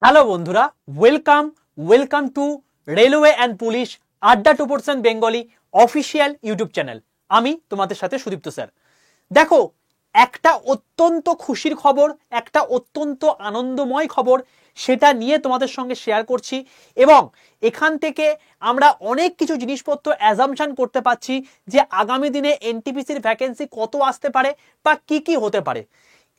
Hello বন্ধুরা, welcome to railway and police আড্ডা 2% Bengali official YouTube channel. আমি তোমাদের সাথে সুদীপ্ত স্যার। দেখো, একটা অত্যন্ত খুশির খবর, একটা অত্যন্ত আনন্দময় খবর, সেটা নিয়ে তোমাদের সঙ্গে শেয়ার করছি। এবং এখান থেকে আমরা অনেক কিছু জিনিসপত্র অ্যাজাম্পশন করতে পারছি যে আগামী দিনে এনটিপিসির ভ্যাকেন্সি কত আসতে পারে বা কি হতে পারে,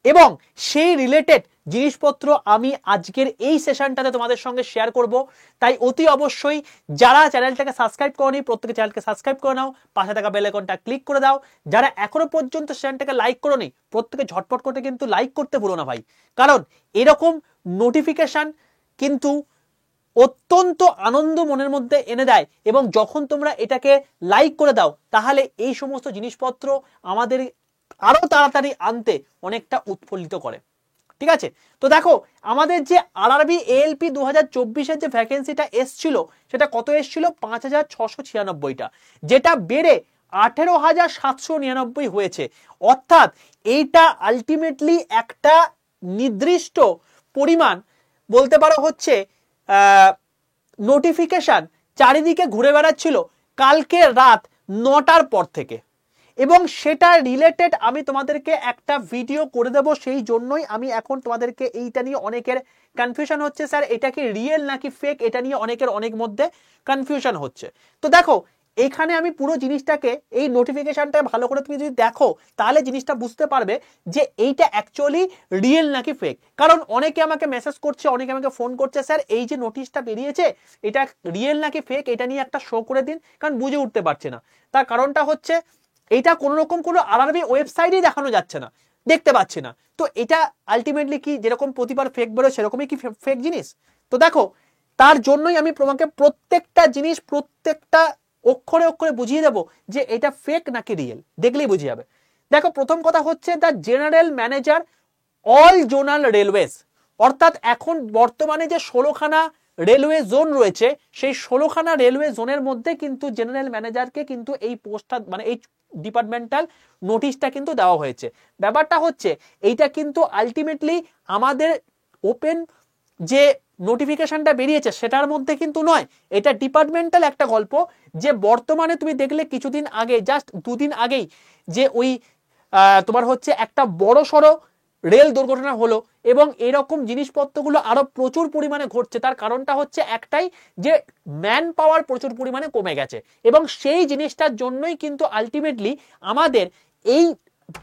এবং সেই রিলেটেড জিনিসপত্র আমি আজকের এই সেশনটাতে তোমাদের সঙ্গে শেয়ার করব। তাই অতি অবশ্যই যারা চ্যানেলটাকে সাবস্ক্রাইব করোনি, প্রত্যেকে চ্যানেলকে সাবস্ক্রাইব করে নাও, পাশে থাকা বেল আইকনটা ক্লিক করে দাও। যারা এখনো পর্যন্ত চ্যানেলটাকে লাইক করোনি, প্রত্যেকে ঝটপট করে কিন্তু লাইক করতে ভুলো না ভাই, কারণ এরকম নোটিফিকেশন কিন্তু অত্যন্ত আনন্দ মনের মধ্যে এনে দেয়। এবং যখন তোমরা এটাকে লাইক করে দাও, তাহলে এই সমস্ত জিনিসপত্র আমাদের আরো তাড়াতাড়ি আনতে অনেকটা উৎফুল্লিত করে। ঠিক আছে, তো দেখো, আমাদের যে আরআরবি এএলপি 2024-এর যে ভ্যাকেন্সিটা এসছিল, সেটা কত এসছিল? 5696টা, যেটা বেড়ে 18,799 হয়েছে। অর্থাৎ এইটা আলটিমেটলি একটা নির্দিষ্ট পরিমাণ বলতে পারো হচ্ছে নোটিফিকেশন চারিদিকে ঘুরে বেড়াচ্ছিল কালকে রাত 9টার পর থেকে। এবং সেটা রিলেটেড আমি তোমাদেরকে একটা ভিডিও করে দেবো। সেই জন্যই আমি এখন তোমাদেরকে এইটা নিয়ে অনেকের কনফিউশন হচ্ছে, স্যার এটা কি রিয়েল নাকি ফেক, এটা নিয়ে অনেকের অনেক মধ্যে কনফিউশন হচ্ছে। তো দেখো, এখানে আমি পুরো জিনিসটাকে, এই নোটিফিকেশনটা ভালো করে তুমি যদি দেখো, তাহলে জিনিসটা বুঝতে পারবে যে এইটা অ্যাকচুয়ালি রিয়েল নাকি ফেক। কারণ অনেকে আমাকে মেসেজ করছে, অনেকে আমাকে ফোন করছে, স্যার এই যে নোটিশটা বেরিয়েছে এটা রিয়েল নাকি ফেক, এটা নিয়ে একটা শো করে দিন, কারণ বুঝে উঠতে পারছে না। তার কারণটা হচ্ছে এটা কোনো রকম কোনো আরআরবি ওয়েবসাইটেই দেখানো যাচ্ছে না, দেখতে পাচ্ছি না। তো এটা আলটিমেটলি কি যেরকম প্রতিবার ফেক বেরোয় সেরকমই কি ফেক জিনিস? তো দেখো, তার জন্যই আমি তোমাকে প্রত্যেকটা জিনিস প্রত্যেকটা অক্ষরে অক্ষরে বুঝিয়ে দেবো যে এটা ফেক নাকি রিয়েল, দেখলেই বুঝে যাবে। দেখো, প্রথম কথা হচ্ছে the general manager all zonal railways. অর্থাৎ এখন বর্তমানে যে 16খানা রেলওয়ে জোন রয়েছে, সেই 16খানা রেলওয়ে জোনের মধ্যে কিন্তু জেনারেল ম্যানেজারকে কিন্তু এই পোস্টটা, মানে এই ডিপার্টমেন্টাল নোটিশটা কিন্তু দেওয়া হয়েছে। ব্যাপারটা হচ্ছে এইটা কিন্তু আলটিমেটলি আমাদের ওপেন যে নোটিফিকেশনটা বেরিয়েছে সেটার মধ্যে কিন্তু নয়, এটা ডিপার্টমেন্টাল একটা গল্প। যে বর্তমানে তুমি দেখলে কিছুদিন আগে, জাস্ট দুদিন আগেই, যে ওই তোমার হচ্ছে একটা বড় সড়ো রেল দুর্ঘটনা হলো, এবং এরকম জিনিসপত্রগুলো আরো প্রচুর পরিমাণে ঘটছে। তার কারণটা হচ্ছে একটাই, যে ম্যান পাওয়ার প্রচুর পরিমাণে কমে গেছে, এবং সেই জিনিসটার জন্যই কিন্তু আলটিমেটলি আমাদের এই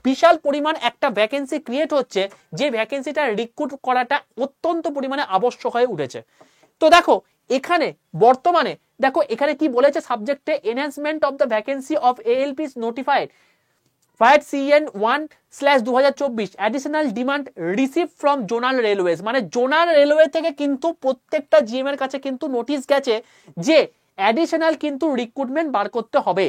বিশাল পরিমাণ একটা ভ্যাকেন্সি ক্রিয়েট হচ্ছে, যে ভ্যাকেন্সিটা রিক্রুট করাটা অত্যন্ত পরিমাণে আবশ্যক হয়ে উঠেছে। তো দেখো, এখানে বর্তমানে দেখো এখানে কি বলেছে সাবজেক্টে, enhancement of the vacancy of ALP notified fire CN 1/2024 additional demand receive from zonal railways. মানে জোনাল রেলওয়ে থেকে কিন্তু প্রত্যেকটা জিএম এর কাছে কিন্তু নোটিশ গেছে যে অ্যাডিশনাল কিন্তু রিক্রুটমেন্ট বার করতে হবে।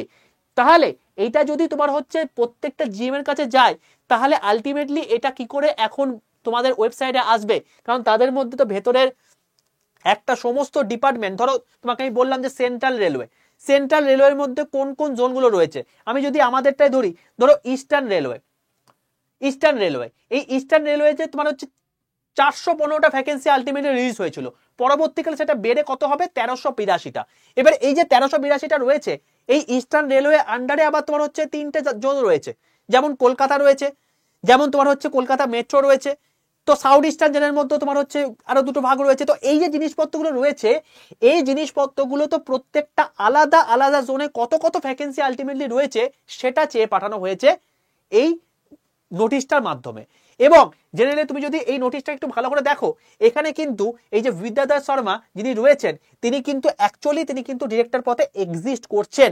তাহলে এইটা যদি তোমার হচ্ছে প্রত্যেকটা জিএম এর কাছে যায়, তাহলে আলটিমেটলি এটা কি করে এখন তোমাদের ওয়েবসাইটে আসবে? কারণ তাদের মধ্যে তো ভেতরের একটা সমস্ত ডিপার্টমেন্ট, ধরো তোমাকে আমি বললাম যে সেন্ট্রাল রেলওয়ের মধ্যে কোন কোন জোনগুলো রয়েছে, আমি যদি আমাদেরটাই ধরি, ধরো ইস্টার্ন রেলওয়ে, এই ইস্টার্ন রেলওয়ে যে তোমার হচ্ছে 415টা ভ্যাকেন্সি আলটিমেটলি রিলিজ হয়েছিল, পরবর্তীকালে সেটা বেড়ে কত হবে? 1382টা। এবার এই যে 1382টা রয়েছে, এই ইস্টার্ন রেলওয়ে আন্ডারে আবার তোমার হচ্ছে 3টে জোন রয়েছে, যেমন কলকাতা রয়েছে, যেমন তোমার হচ্ছে কলকাতা মেট্রো রয়েছে, তো সাউথ ইস্টার্ন জেলার মধ্যে তোমার হচ্ছে আরো দুটো ভাগ রয়েছে। তো এই যে জিনিসপত্রগুলো রয়েছে, এই জিনিসপত্রগুলো তো প্রত্যেকটা আলাদা আলাদা জোনে কত কত ভ্যাকেন্সি আলটিমেটলি রয়েছে সেটা চেয়ে পাঠানো হয়েছে এই নোটিশটার মাধ্যমে। এবং জেনারেলি তুমি যদি এই নোটিশটা একটু ভালো করে দেখো, এখানে কিন্তু এই যে বিদ্যাধর শর্মা যিনি রয়েছেন, তিনি কিন্তু অ্যাকচুয়ালি তিনি কিন্তু ডিরেক্টর পদে এক্সিস্ট করছেন,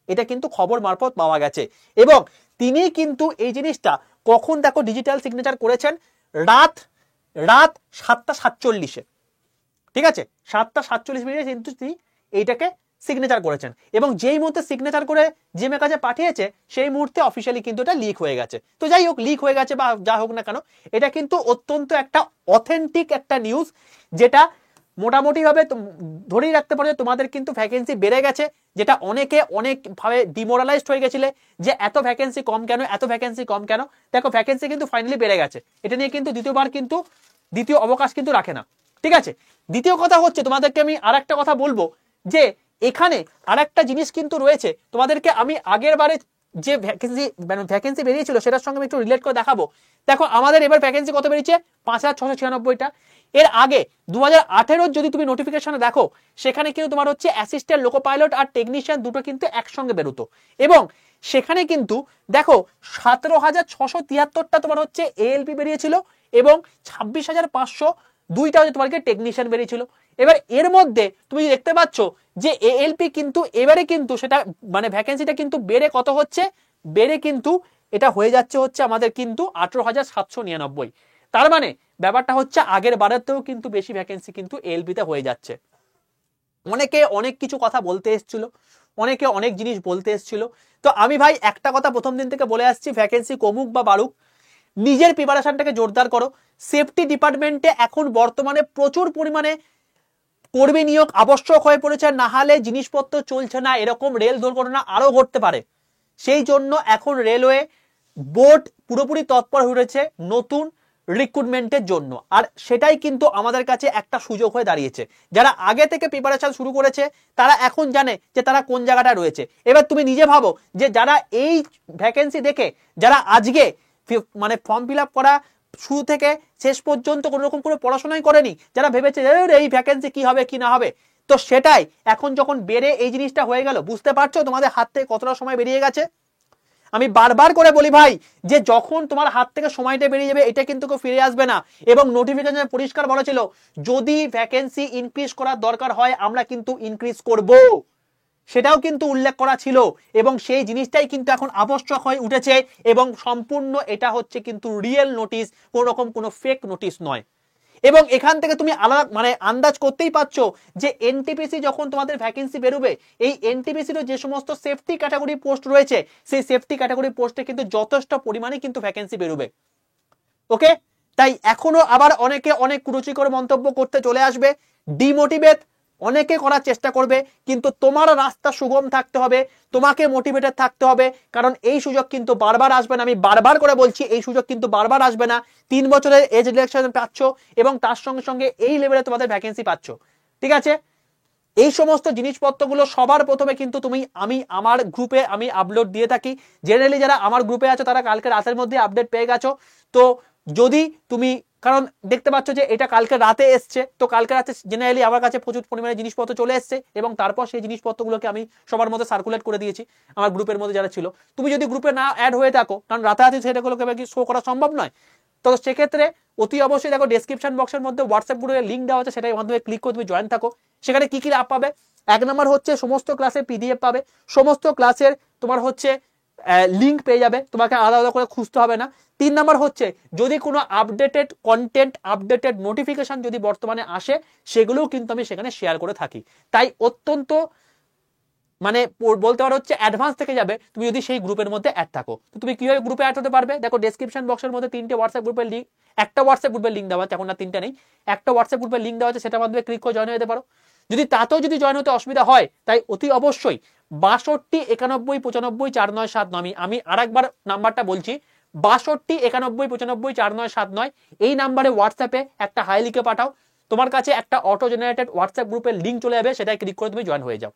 এটা কিন্তু খবর মারফত পাওয়া গেছে। এবং তিনি কিন্তু এই জিনিসটা কখন দেখো ডিজিটাল সিগনেচার করেছেন, রাত 7:47, ঠিক আছে, 7:47 কিন্তু তিনি এইটাকে সিগনেচার করেছেন। এবং যেই মুহূর্তে সিগনেচার করে জিএমের কাছে পাঠিয়েছে, সেই মুহূর্তে অফিসিয়ালি কিন্তু এটা লিক হয়ে গেছে। তো যাই হোক, লিক হয়ে গেছে বা যা হোক না কেন, এটা কিন্তু অত্যন্ত একটা অথেন্টিক একটা নিউজ, যেটা মোটামুটি ভাবে ধরেই রাখতে পারো তোমাদের কিন্তু ভ্যাকেন্সি বেড়ে গেছে, যেটা অনেকে অনেকভাবে ডিমোরালাইজড হয়ে গেছিলে যে এত ভ্যাকেন্সি কম কেন। দেখো, ভ্যাকেন্সি কিন্তু ফাইনালি বেড়ে গেছে, এটা নিয়ে কিন্তু দ্বিতীয় অবকাশ কিন্তু রাখে না। ঠিক আছে। দ্বিতীয় কথা হচ্ছে তোমাদেরকে আমি আর একটা কথা বলবো যে এখানে আর একটা জিনিস কিন্তু রয়েছে, তোমাদেরকে আমি আগের বারে যে ভ্যাকেন্সি বেরিয়েছিল সেটার সঙ্গে আমি একটু রিলেট করে দেখাবো। দেখো আমাদের এবার ভ্যাকেন্সি কত বেরিয়েছে, 5,696টা। এর আগে 2018 যদি তুমি নোটিফিকেশনে দেখো সেখানে কিন্তু তোমার হচ্ছে অ্যাসিস্ট্যান্ট লোকো পাইলট আর টেকনিশিয়ান দুটো কিন্তু একসঙ্গে বেরোতো, এবং সেখানে কিন্তু দেখো 17,673টা তোমার হচ্ছে এএলপি বেরিয়েছিল এবং 26,500 দুইটা হচ্ছে তোমার টেকনিশিয়ান বেরিয়েছিল। এবার এর মধ্যে তুমি দেখতে পাচ্ছ যে এএলপি কিন্তু এবারে কিন্তু সেটা মানে ভ্যাকেন্সিটা কিন্তু বেড়ে কত হচ্ছে, বেড়ে কিন্তু এটা হয়ে যাচ্ছে হচ্ছে আমাদের কিন্তু 18,799। তার মানে ব্যাপারটা হচ্ছে আগের বারেতেও কিন্তু বেশি ভ্যাকেন্সি কিন্তু এএলপিতে হয়ে যাচ্ছে। অনেকে অনেক কিছু কথা বলতে এসেছিল, অনেকে অনেক জিনিস বলতে এসেছিল। তো আমি ভাই একটা কথা প্রথম দিন থেকে বলে আসছি, ভ্যাকেন্সি কমুক বা বাড়ুক, নিজের প্রিপারেশনটাকে জোরদার করো। সেফটি ডিপার্টমেন্টে এখন বর্তমানে প্রচুর পরিমাণে কর্মী নিয়োগ আবশ্যক হয়ে পড়েছে, না হলে জিনিসপত্র চলছে না, এরকম রেল দুর্ঘটনা আরো ঘটতে পারে। সেই জন্য এখন রেলওয়ে বোর্ড পুরোপুরি তৎপর হয়ে উঠেছে নতুন রিক্রুটমেন্টের জন্য, আর সেটাই কিন্তু আমাদের কাছে একটা সুযোগ হয়ে দাঁড়িয়েছে। যারা আগে থেকে প্রিপারেশন শুরু করেছে তারা এখন জানে যে তারা কোন জায়গাটা রয়েছে। এবার তুমি নিজে ভাবো যে যারা এই ভ্যাকেন্সি দেখে, যারা আজকে মানে ফর্ম ফিল আপ করা শুরু থেকে শেষ পর্যন্ত কোনো রকম কোনো পড়াশোনাই করেনি, যারা ভেবেছে এই ভ্যাকেন্সি কি হবে কি না হবে, তো সেটাই এখন যখন বেড়ে এই জিনিসটা হয়ে গেল, বুঝতে পারছো তোমাদের হাত থেকে কতটা সময় বেরিয়ে গেছে। আমি বারবার করে বলি ভাই যে যখন তোমার হাত থেকে সময়টা বেরিয়ে যাবে এটা কিন্তু কেউ ফিরে আসবে না, এবং নোটিফিকেশনে পরিষ্কার বলা ছিল যদি ভ্যাকেন্সি ইনক্রিজ করার দরকার হয় আমরা কিন্তু ইনক্রিজ করব, সেটাও কিন্তু উল্লেখ করা ছিল, এবং সেই জিনিসটাই কিন্তু এখন আবশ্যক হয়ে উঠেছে, এবং সম্পূর্ণ এটা হচ্ছে কিন্তু রিয়েল নোটিশ, কোন রকম কোনো ফেক নোটিশ নয়। এবং এখান থেকে তুমি আলাদা মানে আন্দাজ করতেই পারছো যে এনটিপিসি যখন তোমাদের ভ্যাকেন্সি বেরোবে, এই এনটিপিসির যে সমস্ত সেফটি ক্যাটাগরি পোস্ট রয়েছে সেই সেফটি ক্যাটাগরি পোস্টে কিন্তু যথেষ্ট পরিমাণে কিন্তু ভ্যাকেন্সি বেরোবে। ওকে, তাই এখনো আবার অনেকে অনেক কুরুচিকর মন্তব্য করতে চলে আসবে, ডিমোটিভেট অনেকে করার চেষ্টা করবে, কিন্তু তোমার রাস্তা সুগম থাকতে হবে, তোমাকে মোটিভেটেড থাকতে হবে, কারণ এই সুযোগ কিন্তু বারবার আসবে না। আমি বারবার করে বলছি এই সুযোগ কিন্তু বারবার আসবে না। 3 বছরের এজ রিল্যাক্সেশন পাচ্ছ এবং তার সঙ্গে সঙ্গে এই লেভেলে তোমাদের ভ্যাকেন্সি পাচ্ছ। ঠিক আছে, এই সমস্ত জিনিসপত্রগুলো সবার প্রথমে কিন্তু আমি আমার গ্রুপে আমি আপলোড দিয়ে থাকি। জেনারেলি যারা আমার গ্রুপে আছো তারা কালকে রাতের মধ্যে আপডেট পেয়ে গেছো। তো যদি তুমি, কারণ দেখতে পাচ্ছ যে এটা কালকে রাতে এসছে, তো কালকে রাতে জেনারেলি আমার কাছে প্রচুর পরিমাণে জিনিসপত্র চলে এসছে, এবং তারপর সেই জিনিসপত্রগুলোকে আমি সবার মধ্যে সার্কুলেট করে দিয়েছি আমার গ্রুপের মধ্যে যারা ছিল। তুমি যদি গ্রুপে না অ্যাড হয়ে থাকো, কারণ রাতারাতি সেটাগুলোকে শো করা সম্ভব নয়, তো সেক্ষেত্রে অতি অবশ্যই দেখো ডেসক্রিপশন বক্সের মধ্যে হোয়াটসঅ্যাপ গ্রুপের লিঙ্ক দেওয়া আছে, সেটার মাধ্যমে ক্লিক করে তুমি জয়েন থাকো। সেখানে কি কি লাভ পাবে, 1 নম্বর হচ্ছে সমস্ত ক্লাসের পিডিএফ পাবে, সমস্ত ক্লাসের তোমার হচ্ছে লিঙ্ক পেয়ে যাবে, তোমাকে আলাদা আলাদা করে খুঁজতে হবে না। 3 নম্বর হচ্ছে যদি কোনো আপডেটেড কন্টেন্ট, আপডেটেড নোটিফিকেশন যদি বর্তমানে আসে সেগুলোও কিন্তু আমি সেখানে শেয়ার করে থাকি। তাই অত্যন্ত মানে বলতে পারো হচ্ছে অ্যাডভান্স থেকে যাবে তুমি যদি সেই গ্রুপের মধ্যে অ্যাড থাকো। তো তুমি কিভাবে গ্রুপে অ্যাড হতে পারবে, দেখো ডেসক্রিপশন বক্সের মধ্যে 3টে হোয়াটসঅ্যাপ গ্রুপের লিঙ্ক, একটা হোয়াটসঅ্যাপ গ্রুপের লিঙ্ক দেওয়া আছে, এখন না 3টে নেই, একটা হোয়াটসঅ্যাপ গ্রুপের লিঙ্ক দেওয়া আছে, সেটার মাধ্যমে ক্লিক করে জয়েন হতে পারো। যদি তাতেও যদি জয়েন হতে অসুবিধা হয়, তাই অতি অবশ্যই 62 91 95 4979, আমি আরেকবার নাম্বারটা বলছি, 62 91 95 4979, এই নাম্বারে হোয়াটসঅ্যাপে একটা হাই লিখে পাঠাও, তোমার কাছে একটা অটো জেনারেটেড হোয়াটসঅ্যাপ গ্রুপের লিঙ্ক চলে যাবে, সেটাই ক্লিক করে তুমি জয়েন হয়ে যাও।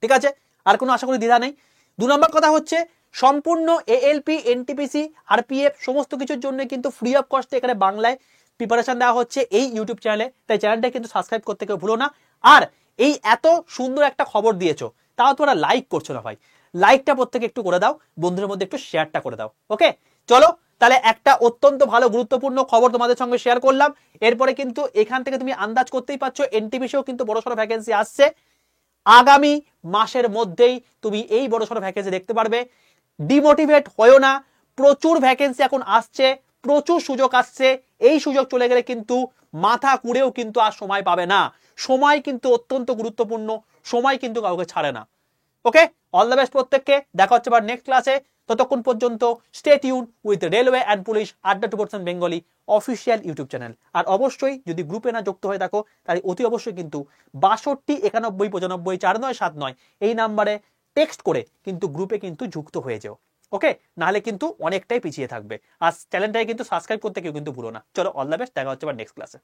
ঠিক আছে, আর কোনো আশা করি দ্বিধা নেই। 2 নম্বর কথা হচ্ছে সম্পূর্ণ এএলপি, এনটিপিসি, আরপিএফ সমস্ত কিছুর জন্য কিন্তু ফ্রি অফ কস্টে এখানে বাংলায় প্রিপারেশন দেওয়া হচ্ছে এই ইউটিউব চ্যানেলে, তাই চ্যানেলটা কিন্তু সাবস্ক্রাইব করতে কেউ ভুলো না। আর এই এত সুন্দর একটা খবর দিয়েছো, তাও তোমরা লাইক করছো না ভাই, লাইকটা প্রত্যেকে একটু করে দাও, বন্ধুদের মধ্যে একটু শেয়ারটা করে দাও। ওকে, চলো তাহলে একটা অত্যন্ত ভালো গুরুত্বপূর্ণ খবর তোমাদের সঙ্গে শেয়ার করলাম। এরপরে কিন্তু এখান থেকে তুমি আন্দাজ করতেই পারছো এনটিপিসিও কিন্তু বড়সড় ভ্যাকেন্সি আসছে, আগামী মাসের মধ্যেই তুমি এই বড়সড় ভ্যাকেন্সি দেখতে পারবে। ডিমোটিভেট হয়ো না, প্রচুর ভ্যাকেন্সি এখন আসছে, প্রচুর সুযোগ আসছে, এই সুযোগ চলে গেলে কিন্তু মাথা কুড়েও কিন্তু আর সময় পাবে না। সময় কিন্তু অত্যন্ত গুরুত্বপূর্ণ, সময় কিন্তু কাউকে ছাড়ে না। ওকে, অল দ্য বেস্ট প্রত্যেককে, দেখা হচ্ছে আবার নেক্সট ক্লাসে। ততক্ষণ পর্যন্ত stay tune with railway and police আড্ডা 2% বেঙ্গলি অফিসিয়াল ইউটিউব চ্যানেল। আর অবশ্যই যদি গ্রুপে না যুক্ত হয়ে থাকো তাহলে অতি অবশ্যই কিন্তু 62 91 95 4979 এই নাম্বারে টেক্সট করে কিন্তু গ্রুপে কিন্তু যুক্ত হয়ে যাও। ওকে, নাহলে কিন্তু অনেকটাই পিছিয়ে থাকবে। আর চ্যানেলটাকে কিন্তু সাবস্ক্রাইব করতে কেউ কিন্তু ভুলো না। চলো, অল দ্য বেস্ট, দেখা হচ্ছে আবার নেক্সট ক্লাসে।